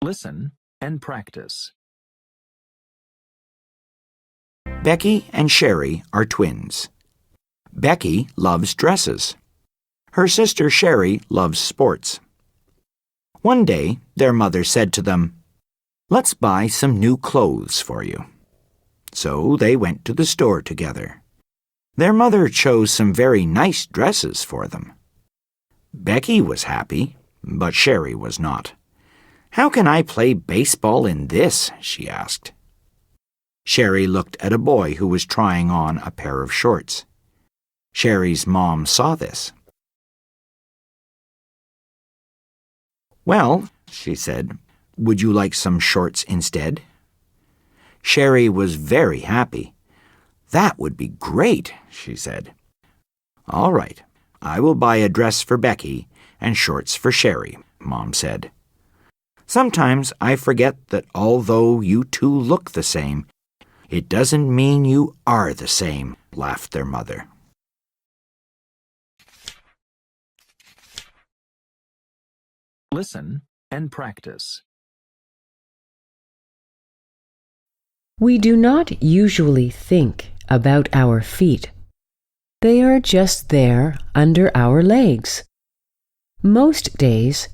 Listen and practice. Becky and Sherry are twins. Becky loves dresses. Her sister Sherry loves sports. One day, their mother said to them, "Let's buy some new clothes for you." So they went to the store together. Their mother chose some very nice dresses for them. Becky was happy, but Sherry was not. "How can I play baseball in this?" she asked. Sherry looked at a boy who was trying on a pair of shorts. Sherry's mom saw this. "Well," she said, "would you like some shorts instead?" Sherry was very happy. "That would be great," she said. "All right, I will buy a dress for Becky and shorts for Sherry," Mom said. "Sometimes I forget that although you two look the same, it doesn't mean you are the same," laughed their mother. Listen and practice. We do not usually think about our feet. They are just there under our legs. Most days,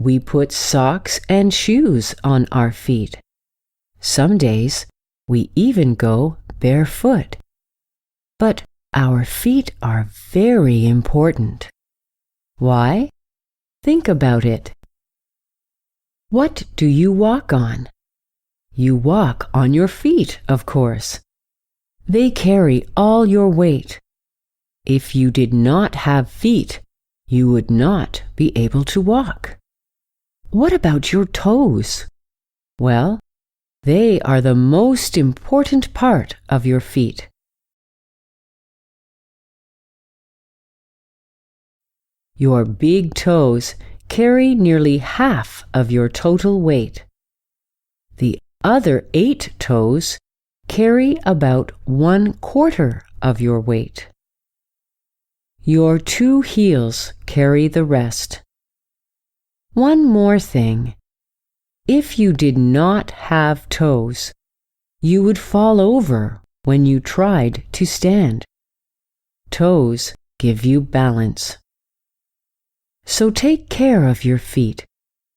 we put socks and shoes on our feet. Some days, we even go barefoot. But our feet are very important. Why? Think about it. What do you walk on? You walk on your feet, of course. They carry all your weight. If you did not have feet, you would not be able to walk. What about your toes? Well, they are the most important part of your feet. Your big toes carry nearly half of your total weight. The other 8 toes carry about 1/4 of your weight. Your 2 heels carry the rest. One more thing. If you did not have toes, you would fall over when you tried to stand. Toes give you balance. So take care of your feet.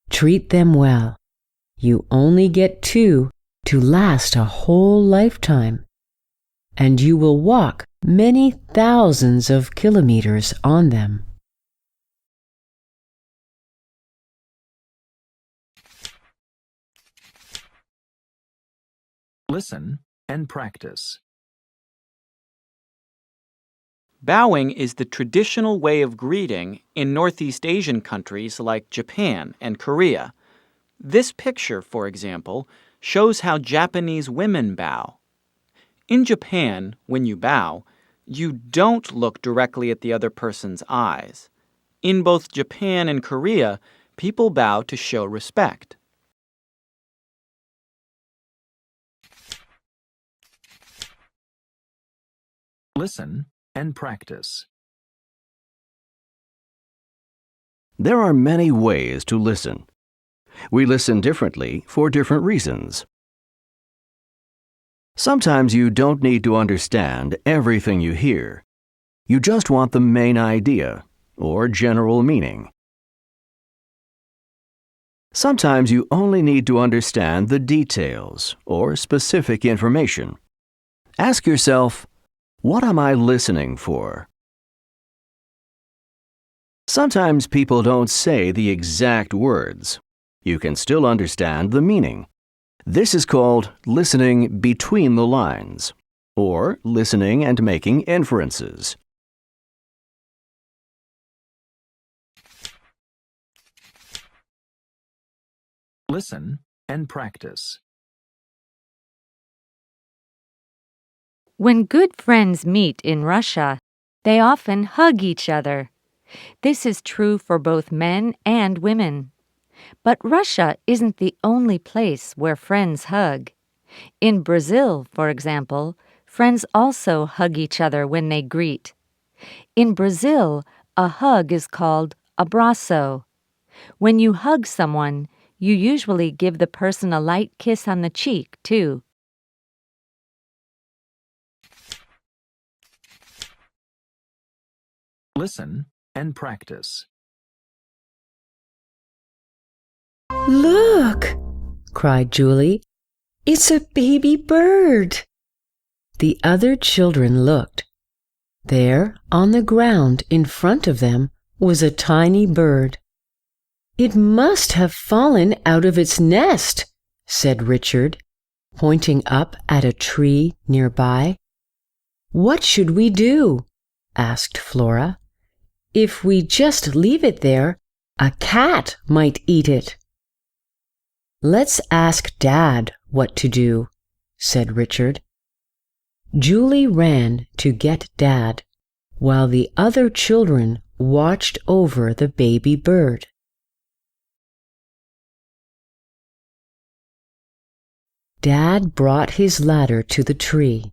Treat them well. You only get 2 to last a whole lifetime, and you will walk many thousands of kilometers on them. Listen and practice. Bowing is the traditional way of greeting in Northeast Asian countries like Japan and Korea. This picture, for example, shows how Japanese women bow. In Japan, when you bow, you don't look directly at the other person's eyes. In both Japan and Korea, people bow to show respect. Listen and practice. There are many ways to listen. We listen differently for different reasons. Sometimes you don't need to understand everything you hear. You just want the main idea or general meaning. Sometimes you only need to understand the details or specific information. Ask yourself, what am I listening for? Sometimes people don't say the exact words. You can still understand the meaning. This is called listening between the lines, or listening and making inferences. Listen and practice. When good friends meet in Russia, they often hug each other. This is true for both men and women. But Russia isn't the only place where friends hug. In Brazil, for example, friends also hug each other when they greet. In Brazil, a hug is called abraço. When you hug someone, you usually give the person a light kiss on the cheek, too. Listen and practice. Look! cried Julie. It's a baby bird. The other children looked. There, on the ground in front of them, was a tiny bird. It must have fallen out of its nest, said Richard, pointing up at a tree nearby. What should we do? Asked Flora. If we just leave it there, a cat might eat it. Let's ask Dad what to do, said Richard. Julie ran to get Dad, while the other children watched over the baby bird. Dad brought his ladder to the tree.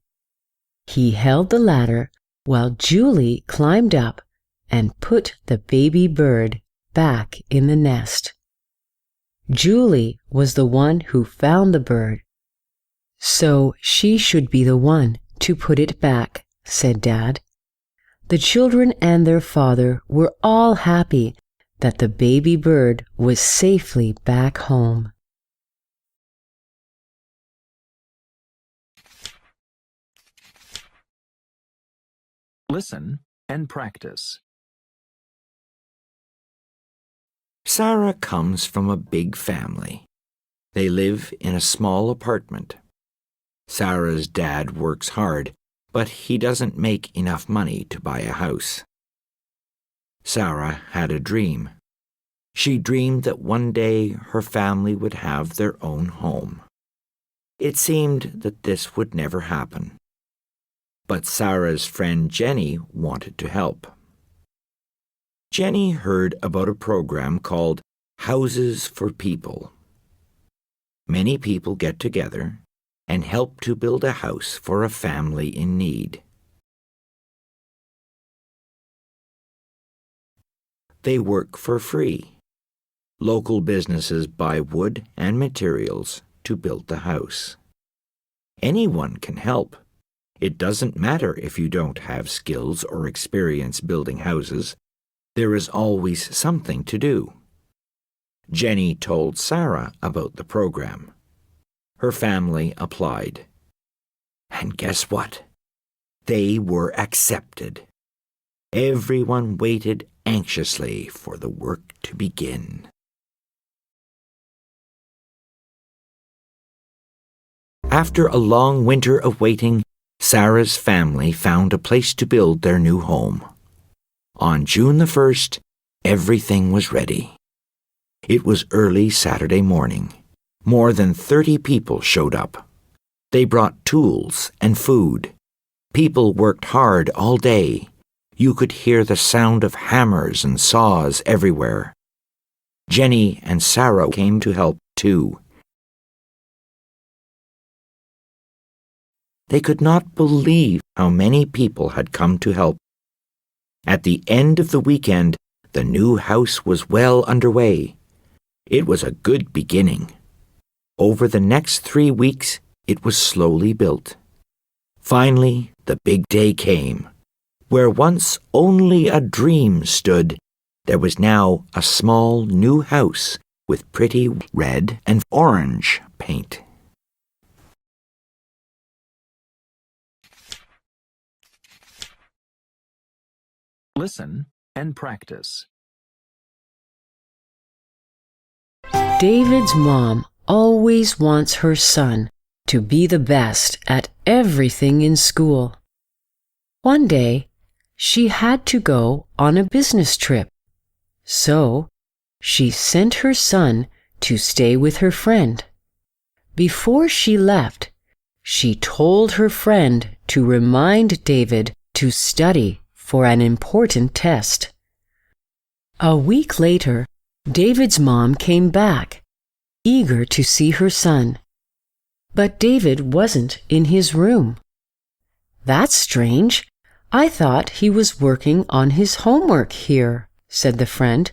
He held the ladder while Julie climbed up and put the baby bird back in the nest. Julie was the one who found the bird, so she should be the one to put it back, said Dad. The children and their father were all happy that the baby bird was safely back home. Listen and practice. Sarah comes from a big family. They live in a small apartment. Sarah's dad works hard, but he doesn't make enough money to buy a house. Sarah had a dream. She dreamed that one day her family would have their own home. It seemed that this would never happen. But Sarah's friend Jenny wanted to help. Jenny heard about a program called Houses for People. Many people get together and help to build a house for a family in need. They work for free. Local businesses buy wood and materials to build the house. Anyone can help. It doesn't matter if you don't have skills or experience building houses. There is always something to do. Jenny told Sarah about the program. Her family applied. And guess what? They were accepted. Everyone waited anxiously for the work to begin. After a long winter of waiting, Sarah's family found a place to build their new home. On June the 1st, everything was ready. It was early Saturday morning. More than 30 people showed up. They brought tools and food. People worked hard all day. You could hear the sound of hammers and saws everywhere. Jenny and Sarah came to help too. They could not believe how many people had come to help. At the end of the weekend, the new house was well underway. It was a good beginning. Over the next 3 weeks, it was slowly built. Finally, the big day came. Where once only a dream stood, there was now a small new house with pretty red and orange paint. Listen and practice. David's mom always wants her son to be the best at everything in school. One day, she had to go on a business trip. So, she sent her son to stay with her friend. Before she left, she told her friend to remind David to study for an important test. A week later, David's mom came back, eager to see her son. But David wasn't in his room. "That's strange. I thought he was working on his homework here," said the friend.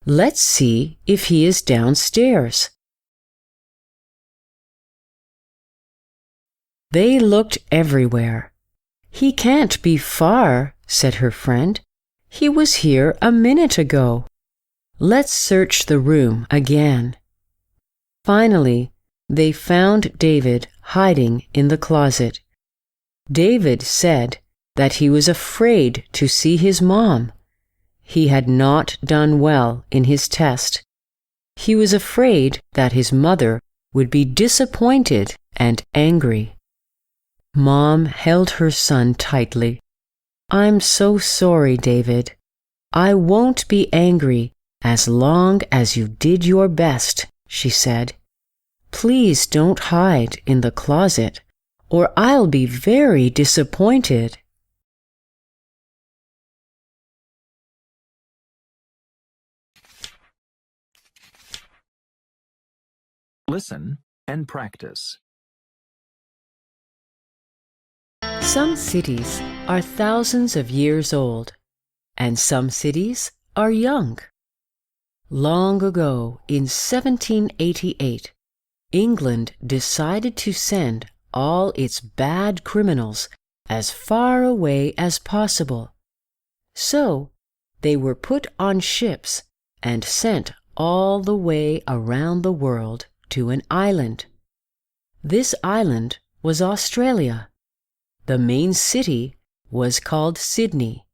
Let's see if he is downstairs. They looked everywhere. He can't be far, said her friend. He was here a minute ago. Let's search the room again. Finally, they found David hiding in the closet. David said that he was afraid to see his mom. He had not done well in his test. He was afraid that his mother would be disappointed and angry. Mom held her son tightly. I'm so sorry, David. I won't be angry as long as you did your best, she said. Please don't hide in the closet, or I'll be very disappointed. Listen and practice. Some cities are thousands of years old, and some cities are young. Long ago, in 1788, England decided to send all its bad criminals as far away as possible. So, they were put on ships and sent all the way around the world to an island. This island was Australia. The main city was called Sydney.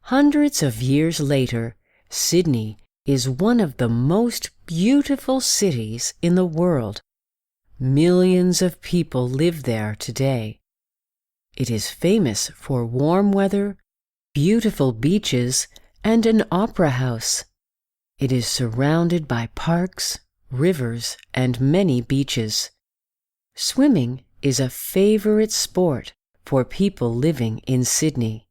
Hundreds of years later, Sydney is one of the most beautiful cities in the world. Millions of people live there today. It is famous for warm weather, beautiful beaches, and an opera house. It is surrounded by parks, rivers, and many beaches. Swimming is a favorite sport for people living in Sydney.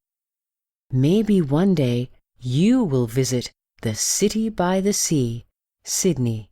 Maybe one day you will visit the city by the sea, Sydney.